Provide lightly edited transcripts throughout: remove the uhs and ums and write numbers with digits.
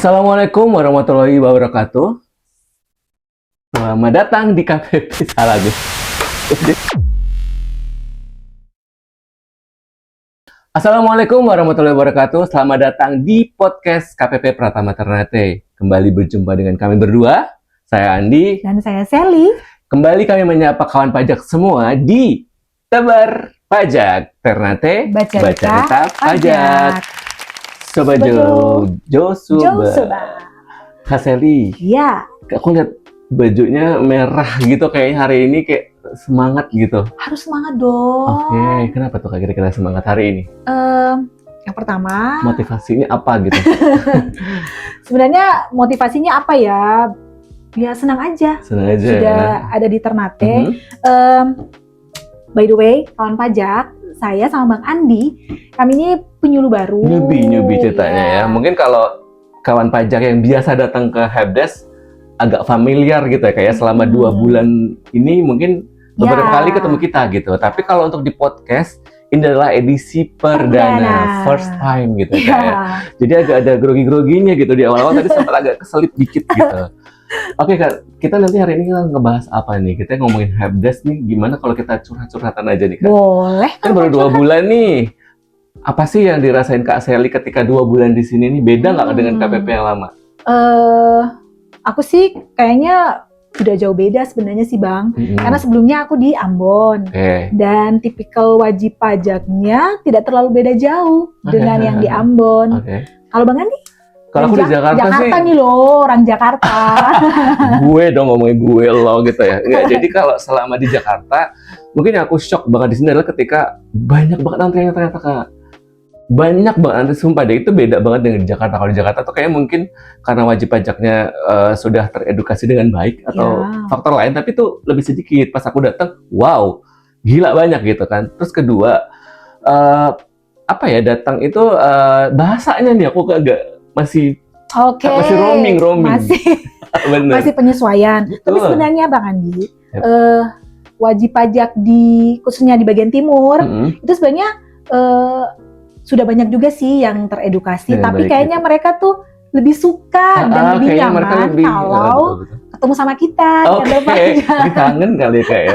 Assalamualaikum warahmatullahi wabarakatuh. Selamat datang di KPP Salah Gus. Assalamualaikum warahmatullahi wabarakatuh. Selamat datang di podcast KPP Pratama Ternate. Kembali berjumpa dengan kami berdua. Saya Andi dan saya Sally. Kembali kami menyapa kawan pajak semua di Tebar Pajak Ternate. Baca cerita pajak. Sobat Josoba. Kak Sally. Iya. Aku lihat bajunya merah gitu, kayak hari ini kayak semangat gitu. Harus semangat dong. Oke, kenapa tuh Kak kira-kira semangat hari ini? Yang pertama, motivasinya apa gitu? Sebenarnya motivasinya apa ya? Ya senang aja. Senang aja. Sudah ada di Ternate. By the way, kawan pajak, saya sama Bang Andi, kami ini penyuluh baru. Newbie ceritanya ya. Mungkin kalau kawan pajak yang biasa datang ke helpdesk agak familiar gitu ya, kayak selama 2 bulan ini mungkin beberapa kali ketemu kita gitu. Tapi kalau untuk di podcast, ini adalah edisi perdana, first time gitu ya. Jadi agak ada grogi-groginya gitu di awal-awal, tadi sempat agak keselip dikit gitu. Oke Kak, kita nanti hari ini kita ngebahas apa nih? Kita ngomongin helpdesk nih, gimana kalau kita curhat-curhatan aja nih Kak? Boleh. Kan baru 2 bulan nih. Apa sih yang dirasain Kak Sally ketika 2 bulan di sini nih? Beda nggak dengan KPP yang lama? Aku sih kayaknya udah jauh beda sebenarnya sih Bang. Karena sebelumnya aku di Ambon. Dan tipikal wajib pajaknya tidak terlalu beda jauh dengan yang di Ambon. Kalau Bang Andi? Kalau aku di Jakarta sih. Nih loh, orang Jakarta. Gue dong ngomongin gue lo gitu ya. Enggak, jadi kalau selama di Jakarta, mungkin yang aku shock banget di sini adalah ketika banyak banget antriannya ternyata Kak. Banyak banget antri, sumpah deh, itu beda banget dengan di Jakarta. Kalau di Jakarta tuh kayak mungkin karena wajib pajaknya sudah teredukasi dengan baik atau faktor lain, tapi itu lebih sedikit. Pas aku datang, wow, gila banyak gitu kan. Terus kedua, datang itu bahasanya nih aku agak masih roaming. Masih penyesuaian. Tapi sebenarnya Bang Andi, wajib pajak khususnya di bagian timur, itu sebenarnya sudah banyak juga sih yang teredukasi. Tapi kayaknya mereka tuh lebih suka dan lebih nyaman kalau ketemu sama kita. Kangen kali ya Kak ya.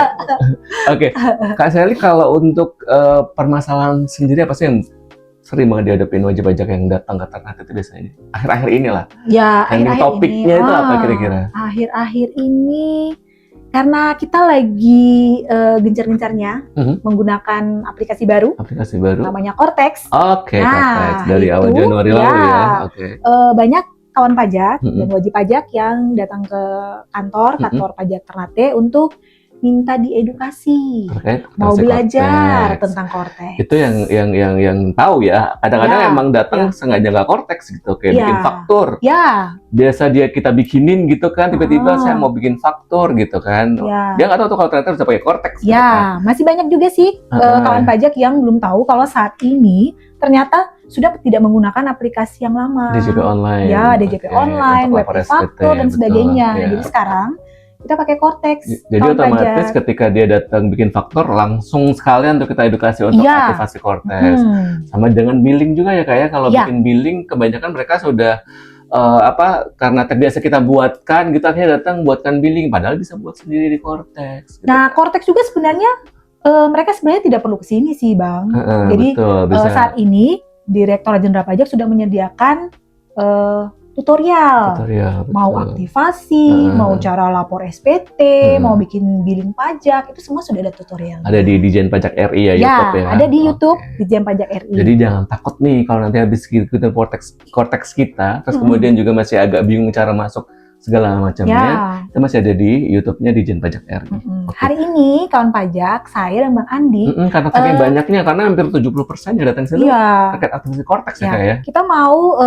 Kak Sally, kalau untuk permasalahan sendiri apa sih yang sering banget dihadapin wajib pajak yang datang ke Ternate itu biasanya? Akhir-akhir inilah. Ya, akhir-akhir topiknya ini, itu apa kira-kira? Akhir-akhir ini karena kita lagi gencar-gencarnya menggunakan aplikasi baru. Namanya Cortex. Cortex dari awal Januari lalu ya. Banyak kawan pajak dan wajib pajak yang datang ke kantor pajak Ternate untuk minta diedukasi, mau belajar tentang Cortex. Itu yang tahu ya. Kadang-kadang emang datang sengaja nggak Cortex gitu, kayak bikin faktur. Biasa kita bikinin gitu kan, tiba-tiba saya mau bikin faktur gitu kan. Dia nggak tahu tuh kalau ternyata harus pakai Cortex. Gitu kan. Masih banyak juga sih kawan pajak yang belum tahu kalau saat ini ternyata sudah tidak menggunakan aplikasi yang lama. DJP online. DJP online, web faktur dan sebagainya. Jadi sekarang kita pakai Cortex. Jadi otomatis ketika dia datang bikin faktor, langsung sekalian untuk kita edukasi untuk aktivasi Cortex. Sama dengan billing juga ya Kak. Kalau bikin billing, kebanyakan mereka sudah karena terbiasa kita buatkan gitu, akhirnya datang buatkan billing, padahal bisa buat sendiri di Cortex. Nah, Cortex juga sebenarnya mereka sebenarnya tidak perlu kesini sih Bang. Jadi saat ini Direktorat Jenderal Pajak sudah menyediakan tutorial. Mau aktivasi, mau cara lapor SPT, mau bikin billing pajak, itu semua sudah ada tutorial. Ada di Dijen Pajak RI ya, YouTube ya? Ada di YouTube Dijen Pajak RI. Jadi jangan takut nih kalau nanti habis ngikutin Cortex kita, terus kemudian juga masih agak bingung cara masuk segala macamnya, itu masih ada di YouTube-nya Dijen Pajak RI. Hari ini kawan pajak, saya dan Bang Andi, karena saking banyaknya, karena hampir 70% yang datang sini terkait aktivasi Cortex ya Kak ya. Kita mau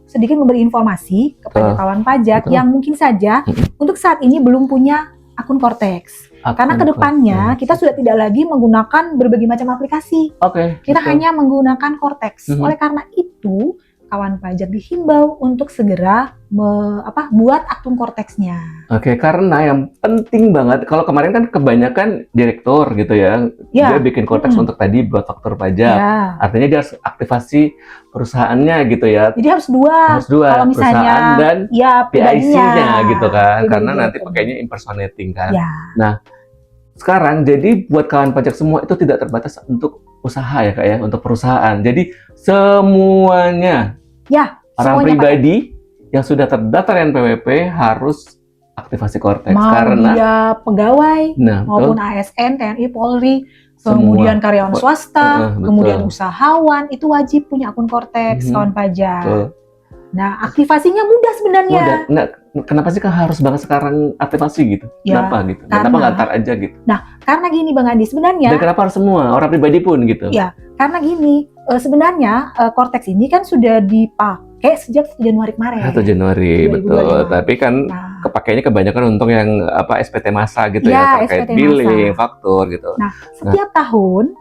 sedikit memberi informasi kepada kawan pajak yang mungkin saja untuk saat ini belum punya akun Cortex. Karena kedepannya kita sudah tidak lagi menggunakan berbagai macam aplikasi. Kita hanya menggunakan Cortex. Oleh karena itu, kawan pajak dihimbau untuk segera buat akun Cortex-nya. Oke, karena yang penting banget, kalau kemarin kan kebanyakan direktur gitu ya, dia bikin Cortex untuk tadi buat faktur pajak. Artinya dia harus aktivasi perusahaannya gitu ya. Jadi harus dua. Kalau misalnya perusahaan dan PIC-nya gitu kan, karena nanti gitu. pakainya impersonating kan. Nah, sekarang jadi buat kawan pajak semua itu tidak terbatas untuk usaha ya Kak ya, untuk perusahaan. Jadi semuanya orang pribadi yang sudah terdaftar NPWP harus aktivasi Cortex. Karena dia pegawai maupun ASN, TNI, Polri, kemudian karyawan swasta, kemudian usahawan, itu wajib punya akun Cortex kawan pajak. Nah, aktivasinya mudah sebenarnya. Nah, kenapa sih harus banget sekarang aktivasi gitu? Kenapa gitu? Kenapa nggak ntar aja gitu? Nah, karena gini Bang Andi, sebenarnya. Dan kenapa harus semua, orang pribadi pun gitu? Ya, karena gini, sebenarnya Cortex ini kan sudah dipakai sejak 1 Januari kemarin. 1 Januari, 2025. Betul. Tapi kan kepakainya kebanyakan untuk yang SPT massa gitu ya, terkait billing, faktur gitu. Nah, setiap tahun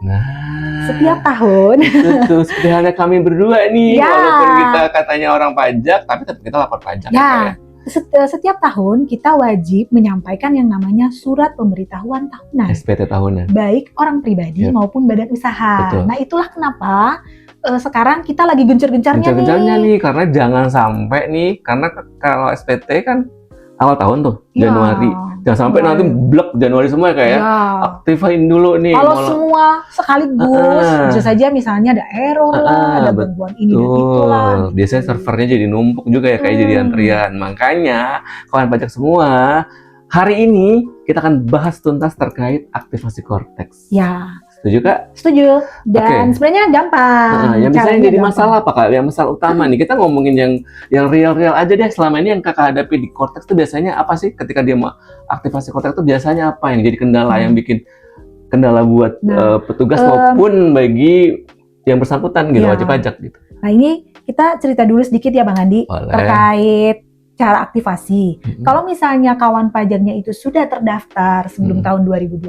itu seperti halnya kami berdua nih, walaupun kita katanya orang pajak, tapi tetap kita lapor pajak. Setiap tahun kita wajib menyampaikan yang namanya surat pemberitahuan tahunan. SPT tahunan. Baik orang pribadi maupun badan usaha. Betul. Nah, itulah kenapa sekarang kita lagi gencar-gencarnya nih. Karena jangan sampai nih, karena kalau SPT kan awal tahun tuh, Januari. Jangan sampai nanti blok Januari semua kayak aktifin dulu nih. Kalau semua sekaligus, bisa saja misalnya ada error lah, ada gangguan ini dan itulah. Biasanya servernya jadi numpuk juga ya, kayak jadi antrian. Makanya kawan pajak semua, hari ini kita akan bahas tuntas terkait aktivasi Cortex. Setuju Kak? Setuju. Dan sebenarnya gampang. Yang misalnya jadi masalah apa Kak? Yang masalah utama nih, kita ngomongin yang real-real aja deh. Selama ini yang Kakak hadapi di Cortex tuh biasanya apa sih? Ketika dia mau aktivasi Cortex tuh biasanya apa yang jadi kendala, yang bikin kendala buat petugas maupun bagi yang bersangkutan gitu, wajib pajak gitu. Nah, ini kita cerita dulu sedikit ya Bang Andi. Terkait cara aktivasi. Kalau misalnya kawan pajaknya itu sudah terdaftar sebelum tahun 2025,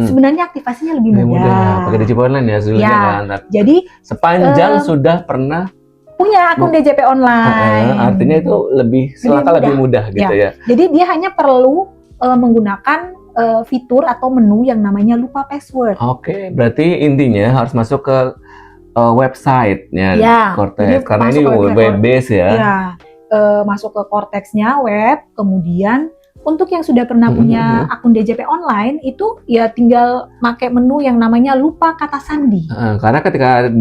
sebenarnya aktivasinya lebih mudah. Pakai DJP online ya sebelumnya kan. Jadi sepanjang sudah pernah punya akun DJP online. Artinya itu selangkah lebih mudah gitu ya. Jadi dia hanya perlu menggunakan fitur atau menu yang namanya lupa password. Oke, berarti intinya harus masuk ke website-nya Cortex karena ini web base ya. Masuk ke Cortex-nya web, kemudian untuk yang sudah pernah punya akun DJP online itu ya tinggal pakai menu yang namanya lupa kata sandi. Karena ketika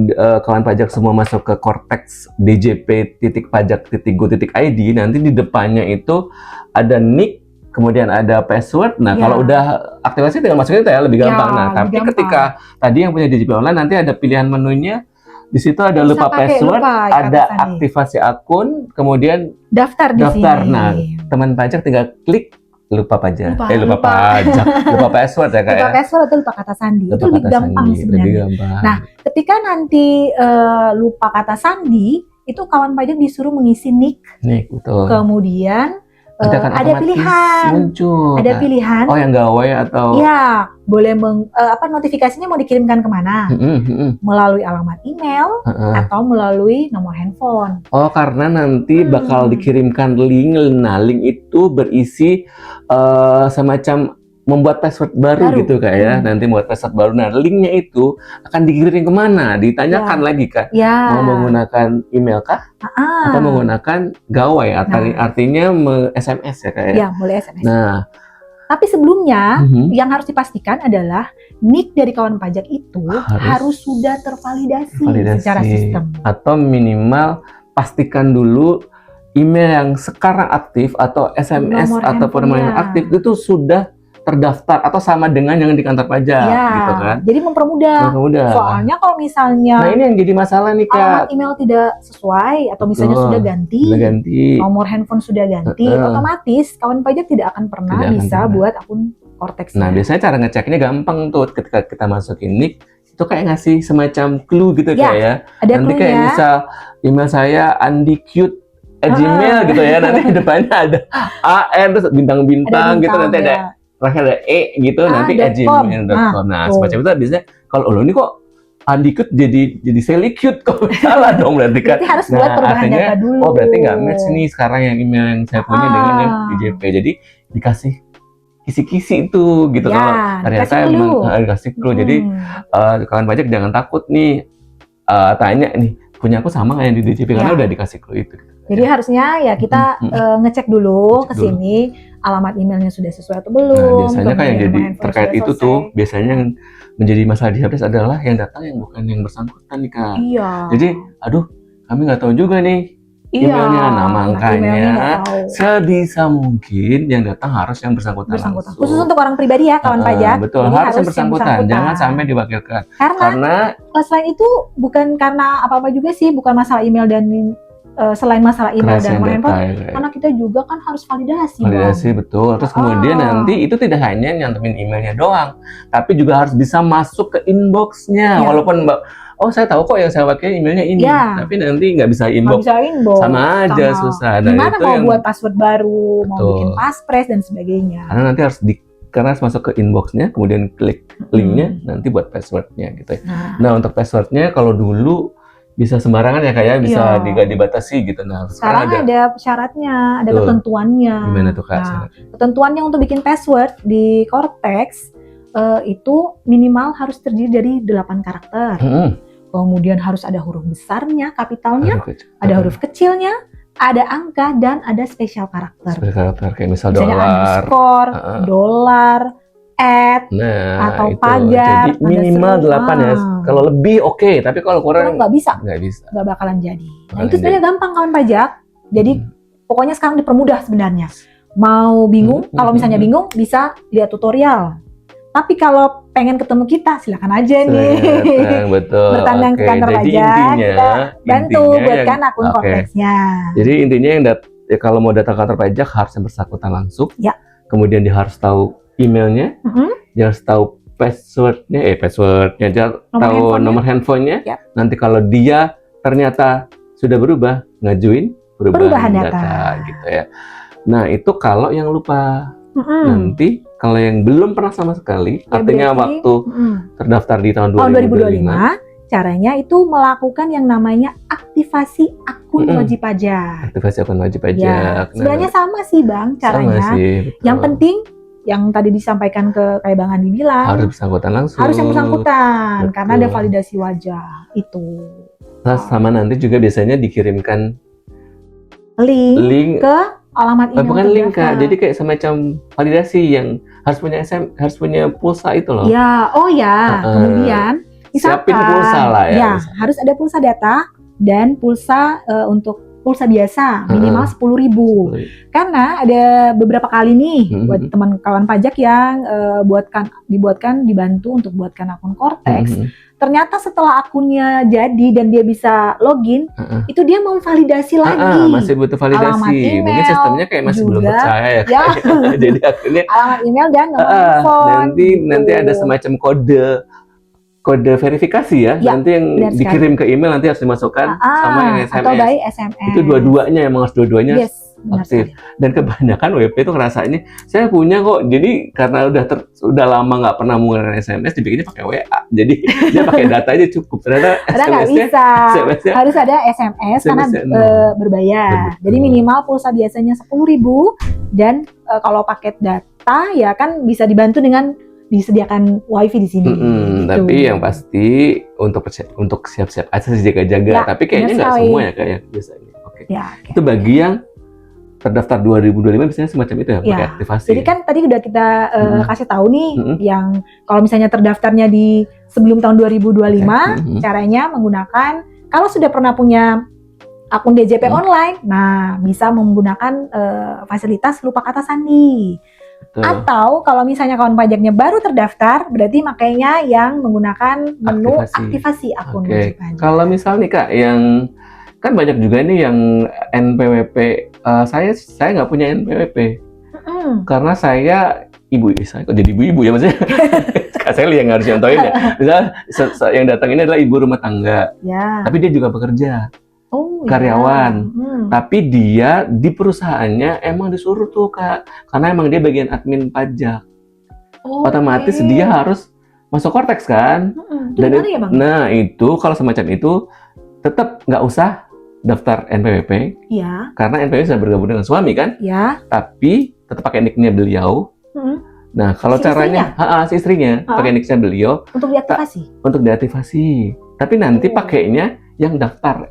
kawan pajak semua masuk ke Cortex djp.pajak.go.id, nanti di depannya itu ada nick, kemudian ada password. Nah, kalau udah aktivasi tinggal masukin itu ya lebih gampang. Nah, tapi ketika tadi yang punya DJP online nanti ada pilihan menunya. Di situ ada lupa password, ada aktivasi akun, kemudian daftar di sini. Nah, teman pajak tinggal klik lupa pajak. Lupa password ya Kak lupa password atau lupa kata sandi. Itu lebih gampang sebenarnya. Nah, ketika nanti lupa kata sandi, itu kawan pajak disuruh mengisi nick. Betul. Kemudian ada pilihan muncul. Ada pilihan. Oh, yang gawai atau boleh notifikasinya mau dikirimkan kemana? Melalui alamat email atau melalui nomor handphone. Oh, karena nanti bakal dikirimkan link. Nah, link itu berisi semacam membuat password baru gitu Kak ya. Nanti membuat password baru. Nah, linknya itu akan dikirim kemana? Ditanyakan lagi Kak. Mau menggunakan email kah? Atau menggunakan gawai? Artinya SMS ya Kak ya? Boleh SMS. Nah, tapi sebelumnya yang harus dipastikan adalah nick dari kawan pajak itu harus sudah tervalidasi secara sistem. Atau minimal pastikan dulu email yang sekarang aktif atau SMS ataupun nomor yang aktif itu sudah terdaftar atau sama dengan yang di kantor pajak gitu kan. Jadi mempermudah. Soalnya kalau misalnya ini yang jadi masalah nih Kak. Alamat email tidak sesuai atau misalnya sudah ganti. Nomor handphone sudah ganti, otomatis kawan pajak tidak akan pernah buat akun Cortex. Nah, biasanya cara ngeceknya gampang tuh ketika kita masukin nick itu kayak ngasih semacam clue gitu Kak ya. Nanti kayak misal email saya andicute@gmail gitu ya. Nanti di depannya ada AN terus bintang-bintang gitu, nanti ada E gitu, nanti @gmail.com. Nah, semacam itu biasanya kalau lo ini kok Handicute jadi Selicute kok salah dong berarti kan. Berarti harus buat perubahan artinya, data dulu. oh berarti nggak match nih sekarang yang email yang saya punya dengan yang DJP. Jadi dikasih kisi-kisi itu gitu. Ya, Kalau ternyata emang dikasih clue. Jadi kawan pajak jangan takut nih tanya nih punya aku sama nggak yang di DJP karena udah dikasih clue itu. Jadi harusnya ya kita ngecek dulu ke sini alamat emailnya sudah sesuai atau belum. Nah, biasanya kan yang jadi terkait itu tuh biasanya yang menjadi masalah di helpdesk adalah yang datang yang bukan yang bersangkutan nih Kak. Iya. Jadi aduh kami nggak tahu juga nih emailnya. Nah makanya sebisa mungkin yang datang harus yang bersangkutan. Khusus untuk orang pribadi ya kawan pajak. Betul, harus yang bersangkutan. Jangan sampai diwakilkan. Karena selain itu bukan karena apa-apa juga sih, bukan masalah email dan selain masalah email dan handphone, karena kita juga kan harus validasi. Betul. Terus kemudian nanti itu tidak hanya nyantumin emailnya doang, tapi juga harus bisa masuk ke inboxnya. Walaupun saya tahu kok yang saya pakai emailnya ini, tapi nanti nggak bisa inbox. Sama aja susah. Gimana mau buat password baru, mau bikin passphrase dan sebagainya. Karena nanti karena harus masuk ke inboxnya, kemudian klik linknya, nanti buat passwordnya gitu. Nah untuk passwordnya kalau dulu bisa sembarangan ya kayak bisa dibatasi gitu. Nah sekarang ada syaratnya, ada ketentuannya. Gimana tuh Kak? Nah, ketentuannya untuk bikin password di Cortex itu minimal harus terdiri dari 8 karakter. Kemudian harus ada huruf besarnya, kapitalnya, ada huruf kecilnya, ada angka dan ada spesial karakter. Spesial karakter kayak misal misalnya dolar, dolar, atau itu. pagar. Jadi minimal 8 ya. Kalau lebih oke, tapi kalau kurang nggak bisa. Nggak bakalan jadi. Nah itu sebenarnya gampang kawan pajak. Jadi pokoknya sekarang dipermudah sebenarnya. Mau bingung, kalau misalnya bingung bisa lihat tutorial. Tapi kalau pengen ketemu kita silakan aja nih. Betul. Bertandang ke kantor pajak, kita bantu buatkan akun Cortex-nya. Jadi intinya yang kalau mau datang kantor pajak harus yang bersangkutan langsung. Ya. Kemudian dia harus tahu emailnya, dia harus tahu passwordnya, dia tahu nomor handphonenya. Nanti kalau dia ternyata sudah berubah, ngajuin perubahan data gitu ya. Nah itu kalau yang lupa. Nanti kalau yang belum pernah sama sekali, artinya waktu terdaftar di tahun 2025, caranya itu melakukan yang namanya aktivasi akun wajib pajak. Aktivasi akun wajib pajak. Sebenarnya sama sih Bang caranya. Yang penting yang tadi disampaikan ke kayak Bang Andi bilang harus bersangkutan langsung. Harus yang bersangkutan karena ada validasi wajah itu. Nah, sama nanti juga biasanya dikirimkan link ke alamat email. Bukan link Kak, jadi kayak semacam validasi yang harus punya pulsa itu loh. Ya, kemudian siapin pulsa lah ya. Ya, harus ada pulsa data dan pulsa untuk pulsa biasa minimal 10.000. Karena ada beberapa kali nih buat teman kawan pajak yang dibantu untuk buatkan akun Cortex. Ternyata setelah akunnya jadi dan dia bisa login, itu dia mau validasi lagi. Masih butuh validasi. Alamat email, mungkin sistemnya kayak masih belum percaya ya. Jadi akhirnya alamat email dan nomor handphone. Nanti ada semacam kode verifikasi ya. Nanti yang dikirim ke email nanti harus dimasukkan sama yang SMS. Atau by SMS. Itu dua-duanya emang harus dua-duanya aktif. Dan kebanyakan WP itu ngerasa ini saya punya kok. Jadi karena udah lama nggak pernah menggunakan SMS, dibikinnya pakai WA. Jadi dia pakai data aja cukup. Ternyata SMS-nya harus ada SMS karena berbayar. Jadi minimal pulsa biasanya 10.000 dan kalau paket data ya kan bisa dibantu dengan disediakan wifi di sini. Tapi yang pasti untuk siap-siap aja sih jaga-jaga. Tapi kayaknya nggak semua ya kayak biasanya. Itu bagi yang terdaftar 2025 biasanya semacam itu ya, pakai aktivasi. Jadi kan tadi udah kita kasih tahu nih yang kalau misalnya terdaftarnya di sebelum tahun 2025, caranya menggunakan kalau sudah pernah punya akun DJP online, nah bisa menggunakan fasilitas lupa kata sandi. Atau kalau misalnya kawan pajaknya baru terdaftar, berarti makanya yang menggunakan menu aktivasi akun wajib pajak. Kalau misalnya nih Kak, yang kan banyak juga nih yang NPWP, saya nggak punya NPWP karena saya saya kok jadi ibu ya maksudnya. Kak Sally yang harus contohin ya. Misalnya yang datang ini adalah ibu rumah tangga, tapi dia juga bekerja. Karyawan, tapi dia di perusahaannya emang disuruh tuh Kak, karena emang dia bagian admin pajak. Otomatis dia harus masuk Cortex kan. Itu gimana ya Bang? Nah itu kalau semacam itu tetap nggak usah daftar NPWP. Iya. Karena NPWP sudah bergabung dengan suami kan. Ya. Tapi tetap pakai nicknya beliau. Nah kalau Si caranya, si istrinya pakai nicknya beliau. Untuk diaktifasi. Untuk diaktifasi. Tapi nanti pakainya yang daftar.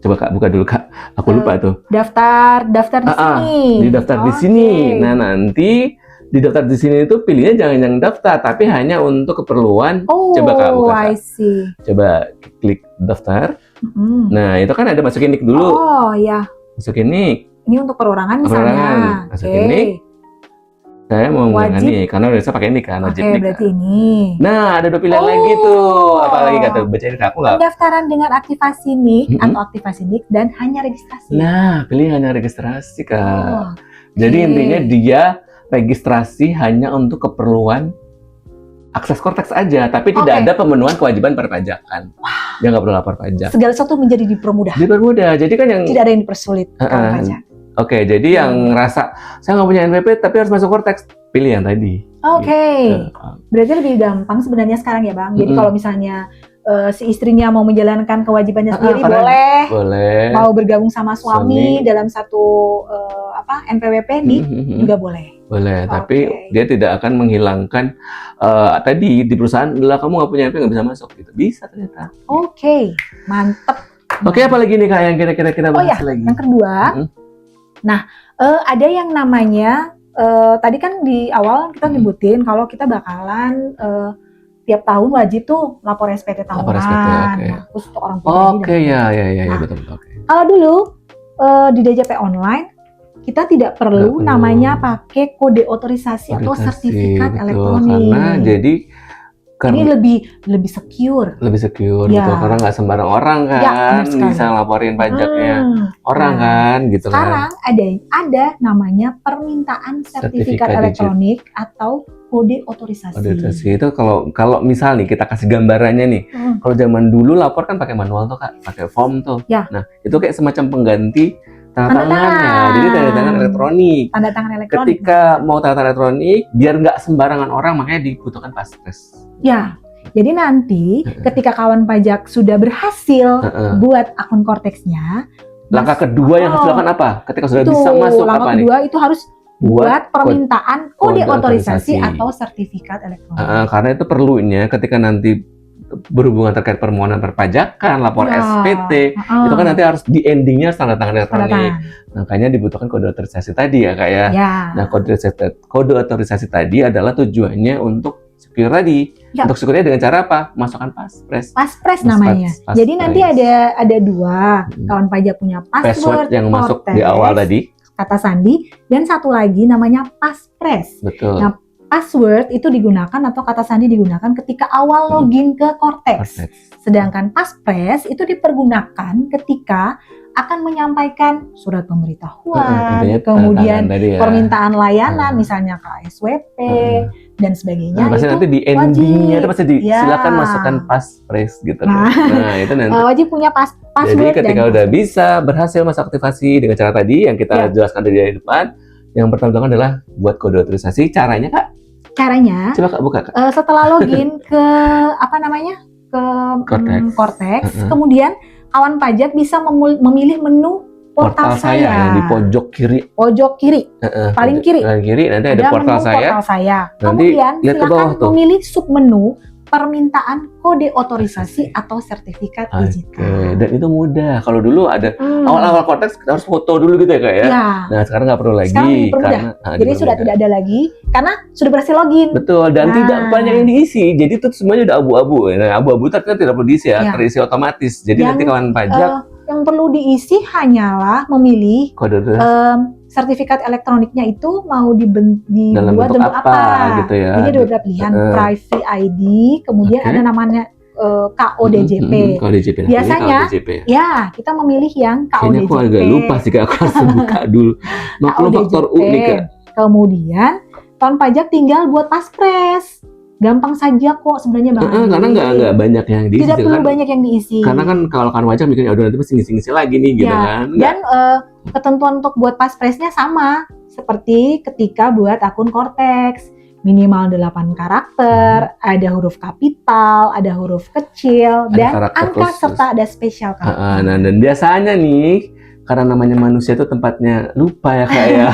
Coba Kak buka dulu Kak. Aku lupa tuh. Daftar di sini. Di daftar di sini. Nah nanti di daftar di sini itu pilihnya jangan yang daftar, tapi hanya untuk keperluan. Coba Kak buka Kak. I see. Coba klik daftar. Nah itu kan ada masukin nick dulu. Oh ya. Masukin nick. Ini untuk perorangan misalnya. Masukin nick. Saya mau menggunakan nih, karena udah saya pakai nick kan, wajib nick. Berarti ini. Nah, ada 2 pilihan lagi tuh. Apalagi kata bacain ke aku nggak? Pendaftaran dengan aktivasi nick atau aktivasi nick dan hanya registrasi. Nah, pilih hanya registrasi Kak. Jadi intinya dia registrasi hanya untuk keperluan akses Cortex aja, tapi tidak ada pemenuhan kewajiban perpajakan. Dia nggak perlu lapor pajak. Segala sesuatu menjadi dipermudah. Dipermudah. Jadi kan yang tidak ada yang dipersulit kalau pajak. Oke, jadi yang ngerasa saya nggak punya NPWP tapi harus masuk Cortex, pilih yang tadi. Berarti lebih gampang sebenarnya sekarang ya Bang. Jadi kalau misalnya si istrinya mau menjalankan kewajibannya sendiri boleh. Mau bergabung sama suami dalam satu NPWP juga boleh. Boleh, tapi dia tidak akan menghilangkan tadi di perusahaan lah kamu nggak punya NPWP nggak bisa masuk gitu. Bisa ternyata. Mantep. Apalagi nih Kak yang kira-kira kita bahas lagi. Yang kedua. Nah, ada yang namanya tadi kan di awal kita nyebutin kalau kita bakalan tiap tahun wajib tuh lapor SPT tahunan. Nah, khusus untuk orang pribadi. Ya, betul. Kalau dulu di DJP online kita tidak perlu namanya pakai kode otorisasi atau sertifikat elektronik. Karena jadi ini lebih secure. Betul, karena nggak sembarang orang kan bisa laporin pajaknya orang kan gitu. Sekarang ada namanya permintaan sertifikat elektronik atau kode otorisasi. Itu kalau misal nih kita kasih gambarannya nih, kalau zaman dulu lapor kan pakai manual tuh Kak, pakai form tuh. Nah itu kayak semacam pengganti tanda tangannya, jadi tanda tangan elektronik. Ketika mau tanda tangan elektronik, biar nggak sembarangan orang, makanya dibutuhkan paspres. Jadi nanti ketika kawan pajak sudah berhasil buat akun Cortex-nya, langkah kedua yang harus dilakukan apa? Ketika sudah bisa masuk langkah kedua itu harus buat permintaan kode otorisasi atau sertifikat elektronik. Karena itu perlunya ketika nanti berhubungan terkait permohonan perpajakan, lapor SPT, itu kan nanti harus di endingnya tanda tangan elektronik. Makanya dibutuhkan kode otorisasi tadi ya Kak ya. Nah kode otorisasi tadi adalah tujuannya untuk secure tadi. Untuk secure dengan cara apa? Masukkan paspres. Paspres namanya. Jadi nanti ada 2 kawan pajak punya password yang masuk di awal tadi. Kata sandi dan satu lagi namanya paspres. Betul. Nah, password itu digunakan atau kata sandi digunakan ketika awal login ke Cortex. Sedangkan paspres itu dipergunakan ketika akan menyampaikan surat pemberitahuan, kemudian permintaan layanan, misalnya KSWP dan sebagainya. Pasti nanti di endingnya itu pasti silakan masukkan paspres gitu. Nah itu nanti wajib punya password. Jadi ketika udah bisa berhasil masuk aktivasi dengan cara tadi yang kita jelaskan dari depan, yang pertama adalah buat kode otorisasi. Caranya Kak? Caranya, coba Kak buka Kak. Setelah login ke Cortex, kemudian kawan pajak bisa memilih menu portal saya yang di pojok kiri. Paling kiri nanti ada portal saya. Kemudian silakan memilih submenu permintaan kode otorisasi atau sertifikat digital. Dan itu mudah. Kalau dulu ada awal-awal Cortex kita harus foto dulu gitu ya Kak ya. Nah sekarang nggak perlu lagi. Jadi sudah tidak ada lagi karena sudah berhasil login. Betul, dan tidak banyak yang diisi. Jadi itu semuanya udah abu-abu. Nah abu-abu ternyata tidak perlu diisi terisi otomatis. Jadi nanti kawan pajak yang perlu diisi hanyalah memilih sertifikat elektroniknya itu mau dibuat dalam bentuk apa gitu ya. Jadi ada beberapa pilihan, Private ID, kemudian ada namanya KODJP. Biasanya kita memilih yang KODJP. Kayaknya aku agak lupa sih Kak, aku harus buka dulu. Maklum faktor U nih Kak. Kemudian kawan pajak tinggal buat paspres. Gampang saja kok sebenarnya Bang. Karena nggak banyak yang diisi. Tidak perlu banyak yang diisi. Karena kan kalau kan wajah mikirnya aduh nanti pasti ngisi-ngisi lagi nih gitu kan. Dan ketentuan untuk buat paspresnya sama seperti ketika buat akun Cortex. minimal 8 karakter, ada huruf kapital, ada huruf kecil, Ada dan karakter angka khusus. serta ada spesial karakter. Nah, dan biasanya nih, karena namanya manusia itu tempatnya lupa ya Kak ya.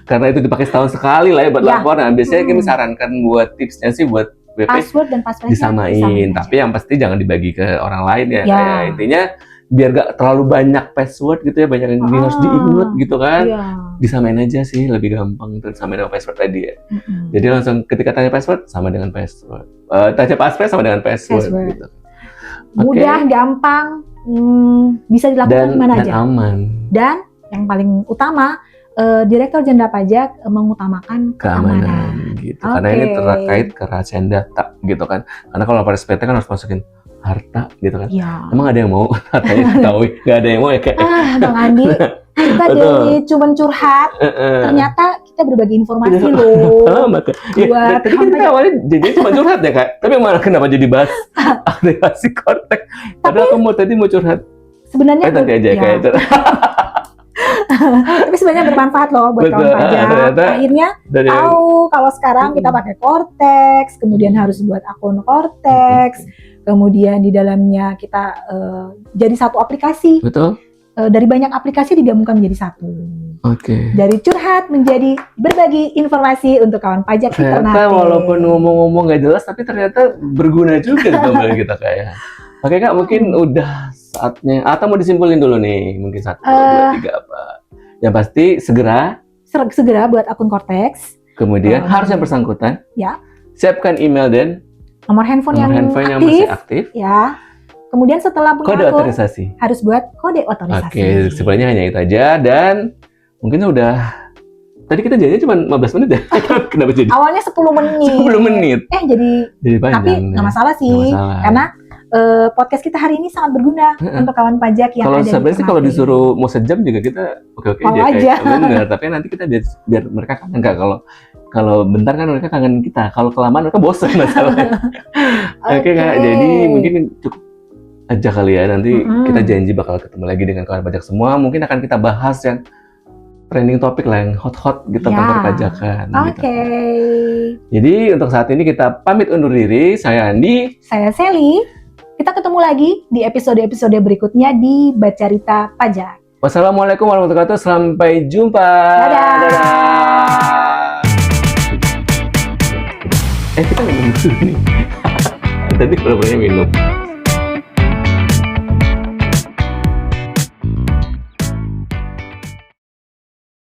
Karena itu dipakai setahun sekali lah ya buat Ya. laporan. Nah, biasanya kami sarankan buat tipsnya sih buat BP Password dan passwordnya disamain. Tapi yang pasti jangan dibagi ke orang lain ya. Ya. Kayak intinya biar gak terlalu banyak password gitu ya, banyak yang harus diingat gitu kan. Iya. Disamain aja sih, lebih gampang tuh samain sama password tadi ya. Jadi langsung ketika tanya password sama dengan password. Tanya password sama dengan password. Gitu. Mudah, gampang, bisa dilakukan di mana aja. Dan aman. Dan yang paling utama, Direktur Jenderal Pajak mengutamakan keamanan. Gitu. Karena ini terkait kerahasiaan data gitu kan. Karena kalau pada SPT kan harus masukin harta gitu kan. Ya. Emang ada yang mau hartanya diketahui? Gak ada yang mau ya kayak. Bang Andi, kita dari cuman curhat, ternyata kita berbagi informasi loh. Ya, tadi kita awalnya jadi cuma curhat ya Kak. Tapi malah kenapa jadi bahas aktivasi kortek? Padahal kamu tadi mau curhat. Sebenarnya nanti aja kayak tapi sebenarnya bermanfaat loh buat kawan pajak. Akhirnya tahu kalau sekarang kita pakai Cortex, kemudian harus buat akun Cortex, kemudian di dalamnya kita jadi satu aplikasi. Betul. Dari banyak aplikasi digabungkan menjadi satu. Oke. Dari curhat menjadi berbagi informasi untuk kawan pajak kita. Ternyata walaupun ngomong-ngomong nggak jelas, tapi ternyata berguna juga teman kita kayak. Oke Kak, mungkin udah saatnya. Atau mau disimpulin dulu nih, mungkin 1, 2, 3 apa? Yang pasti segera buat akun Cortex. Kemudian harus yang bersangkutan. Ya. Siapkan email dan nomor handphone yang masih aktif. Ya. Kemudian setelah punya kode otorisasi. Harus buat kode otorisasi. Oke, sebenarnya hanya itu aja dan mungkin udah. Tadi kita jadinya cuma 15 menit ya. Kenapa jadi? Awalnya 10 menit. 10 menit. Jadi panjang. Tapi nggak masalah sih. Karena podcast kita hari ini sangat berguna untuk kawan pajak yang kalau ada. Sebenarnya sih kalau disuruh mau sejam juga kita oke-oke aja. Bener. Tapi nanti kita biar mereka kangen nggak kalau bentar kan mereka kangen kita. Kalau kelamaan mereka bosan masalahnya. Oke Kak, jadi mungkin cukup aja kali ya. Nanti kita janji bakal ketemu lagi dengan kawan pajak semua. Mungkin akan kita bahas yang trending topik lah yang hot gitu tentang perpajakan. Oke. Jadi untuk saat ini kita pamit undur diri. Saya Andi. Saya Sally. Kita ketemu lagi di episode-episode berikutnya di Bacarita Pajak. Wassalamualaikum warahmatullahi wabarakatuh. Sampai jumpa. Dadah. Kita minum dulu nih. Tadi kalau minum.